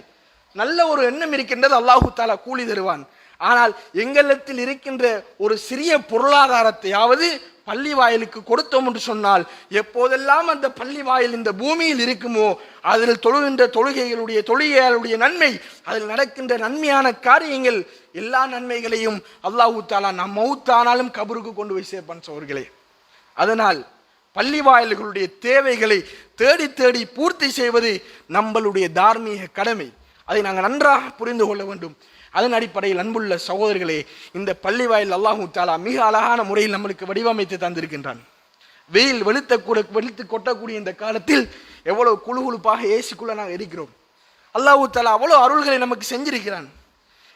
நல்ல ஒரு எண்ணம் இருக்கின்றது, அல்லாஹு தாலா கூலி தருவான். ஆனால் எங்களிடத்தில் இருக்கின்ற ஒரு சிறிய பொருளாதாரத்தையாவது பள்ளி வாயிலுக்கு கொடுத்தோம் என்று சொன்னால், எப்போதெல்லாம் அந்த பள்ளி வாயில் இந்த பூமியில் இருக்குமோ அதில் தொழுகின்ற தொழுகைகளுடைய நன்மை, அதில் நடக்கின்ற நன்மையான காரியங்கள், எல்லா நன்மைகளையும் அல்லாஹு தாலா நம் மௌத்தானாலும் கபருக்கு கொண்டு போய் சேர்ப்பான் சோர்களே. அதனால் பள்ளி வாயில்களுடைய தேவைகளை தேடி தேடி பூர்த்தி செய்வது நம்மளுடைய தார்மீக கடமை. அதை நாங்கள் நன்றாக புரிந்து கொள்ள வேண்டும். அதன் அடிப்படையில் அன்புள்ள சகோதரர்களே, இந்த பள்ளி வாயில் அல்லாஹு தாலா மிக அழகான முறையில் நம்மளுக்கு வடிவமைத்து தந்திருக்கின்றான். வெயில் வெளுத்து கொட்டக்கூடிய இந்த காலத்தில் எவ்வளவு குழுகுழுப்பாக ஏசிக்குள்ள நாங்கள் இருக்கிறோம். அல்லாஹு தாலா அவ்வளவு அருள்களை நமக்கு செஞ்சிருக்கிறான்.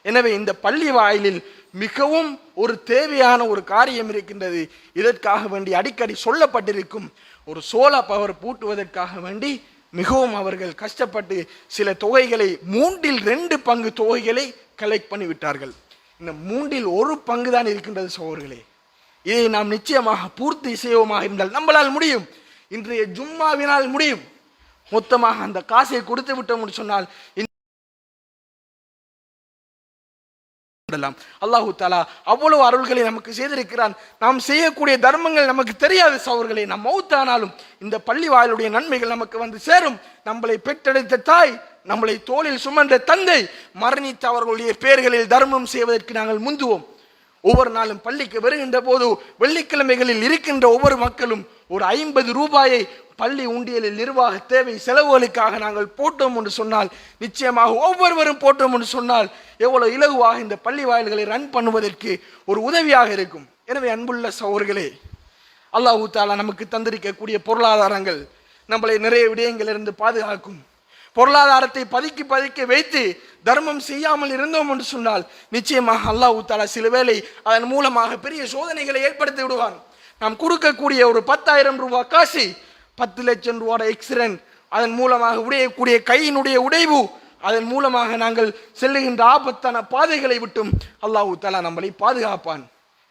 எனவே இந்த பள்ளி வாயிலில் மிகவும் ஒரு தேவையான ஒரு காரியம் இருக்கின்றது. இதற்காக வேண்டி அடிக்கடி சொல்லப்பட்டிருக்கும், ஒரு சோலார் பவர் பூட்டுவதற்காக வேண்டி மிகவும் அவர்கள் கஷ்டப்பட்டு சில தொகைகளை 2/3 பங்கு தொகைகளை கலெக்ட் பண்ணி விட்டார்கள். இந்த 1/3 பங்கு தான் இருக்கின்றது சகோதரர்களே. இதை நாம் நிச்சயமாக பூர்த்தி செய்வோமாக இருந்தால் நம்மளால் முடியும். இன்றைய ஜும்மாவினால் முடியும். மொத்தமாக அந்த காசை கொடுத்து விட்டோம் என்று சொன்னால் அல்லாஹு தாலா அவ்வளவு அருள்களை நமக்கு செய்திருக்கிறான். நாம் செய்யக்கூடிய தர்மங்கள் நமக்கு தெரியாது சகோதரர்களே. நம் மௌத்தானாலும் இந்த பள்ளி வாயிலுடைய நன்மைகள் நமக்கு வந்து சேரும். நம்மளை பெற்றெடுத்த தாய், நம்மளை தோளில் சுமந்த தந்தை, மரணித்த அவர்களுடைய பெயர்களில் தர்மம் செய்வதற்கு நாங்கள் முந்துவோம். ஒவ்வொரு நாளும் பள்ளிக்கு வருகின்ற போது வெள்ளிக்கிழமைகளில் இருக்கின்ற ஒவ்வொரு மக்களும் ஒரு 50 ரூபாயை பள்ளி உண்டியலில் நிர்வாக தேவை செலவுகளுக்காக நாங்கள் போட்டோம் என்று சொன்னால், நிச்சயமாக ஒவ்வொருவரும் போட்டோம் என்று சொன்னால் எவ்வளவு இலகுவாக இந்த பள்ளி வாயில்களை ரன் பண்ணுவதற்கு ஒரு உதவியாக இருக்கும். எனவே அன்புள்ள சகோதரர்களே, அல்லாஹு தாலா நமக்கு தந்திருக்கக்கூடிய பொருளாதாரங்கள் நம்மளை நிறைய விடயங்களிலிருந்து பாதுகாக்கும். பொருளாதாரத்தை பதுக்கி வைத்து தர்மம் செய்யாமல் இருந்தோம் என்று சொன்னால் நிச்சயமாக அல்லாஹு தாலா சில வேளை அதன் மூலமாக பெரிய சோதனைகளை ஏற்படுத்தி விடுவான். நாம் கொடுக்கக்கூடிய ஒரு 10,000 ரூபாய் காசு 10 லட்சம் ரூபாய் எக்ஸிடென்ட், அதன் மூலமாக உடையக்கூடிய கையினுடைய உடைவு, அதன் மூலமாக நாங்கள் செல்லுகின்ற ஆபத்தான பாதைகளை விட்டும் அல்லாஹு தாலா நம்மளை பாதுகாப்பான்.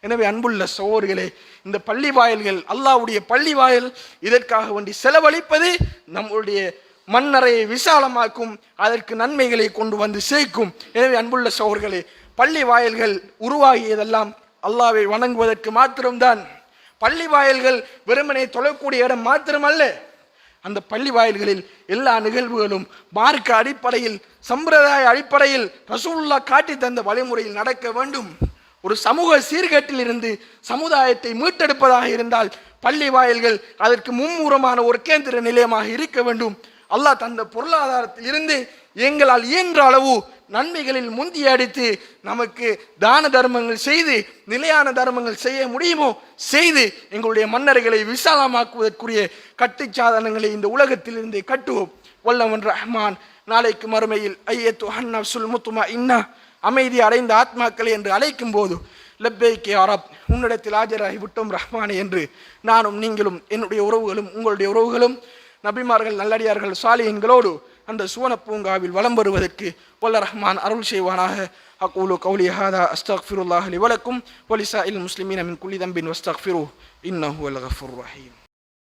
எனவே அன்புள்ள சகோதரர்களே, இந்த பள்ளி வாயில்கள் அல்லாஹ்வுடைய பள்ளி வாயில், இதற்காக வேண்டி செலவழிப்பது நம்முடைய மண்ணறையை விசாலமாக்கும், அதற்கு நன்மைகளை கொண்டு வந்து சேர்க்கும். எனவே அன்புள்ள சகோதரர்களே, பள்ளி வாயில்கள் உருவாகியதெல்லாம் அல்லாஹ்வை வணங்குவதற்கு மாத்திரம்தான். பள்ளி வாயில்கள் வெறுமனே தொழக்கூடிய இடம் மாத்திரமல்ல. அந்த பள்ளி வாயில்களில் எல்லா நிகழ்வுகளும் மார்க்க அடிப்படையில், சம்பிரதாய அடிப்படையில் ரசூலுல்லாஹ் காட்டி தந்த வழிமுறையில் நடக்க வேண்டும். ஒரு சமூக சீர்கேட்டில் இருந்து சமுதாயத்தை மீட்டெடுப்பதாக இருந்தால் பள்ளி வாயில்கள் அதற்கு மும்முரமான ஒரு கேந்திர நிலையமாக இருக்க வேண்டும். அல்லாஹ் தந்த பொருளாதாரத்தில் இருந்து எங்களால் இயன்ற அளவு நன்மைகளில் முந்தி அடித்து நமக்கு தான தர்மங்கள் செய்து நிலையான தர்மங்கள் செய்ய முடியுமோ செய்து எங்களுடைய மன்னர்களை விசாலமாக்குவதற்குரிய கட்டுச்சாதனங்களை இந்த உலகத்தில் இருந்தே கட்டுவோம். வல்லவன் ரஹ்மான் நாளைக்கு மறுமையில் ஐயத்து ஹன்னஃப்சுல் முத்மஇன்னா, அமைதி அடைந்த ஆத்மாக்களை என்று அழைக்கும் போது லப்பைக் யா ரப், உன்னிடத்தில் ஆஜராகி விட்டோம் ரஹ்மானே என்று நானும் நீங்களும் என்னுடைய உறவுகளும் உங்களுடைய உறவுகளும் நபிமார்கள் நல்லடியார்கள் சாலிஹீன்களோடு அந்த சுவன பூங்காவில் வலம் வருவதற்கு வல்ல ரஹ்மான் அருள் செய்வானாக. அகூலு கௌலி ஹாதா அஸ்தக்ஃபிருல்லாஹ் லி வலக்கும் வலிசாஇல் முஸ்லிமீன மின் குல்லி தம்பின் வஸ்தக்ஃபிருஹு இன்னஹு வல் கஃபூர் ரஹீம்.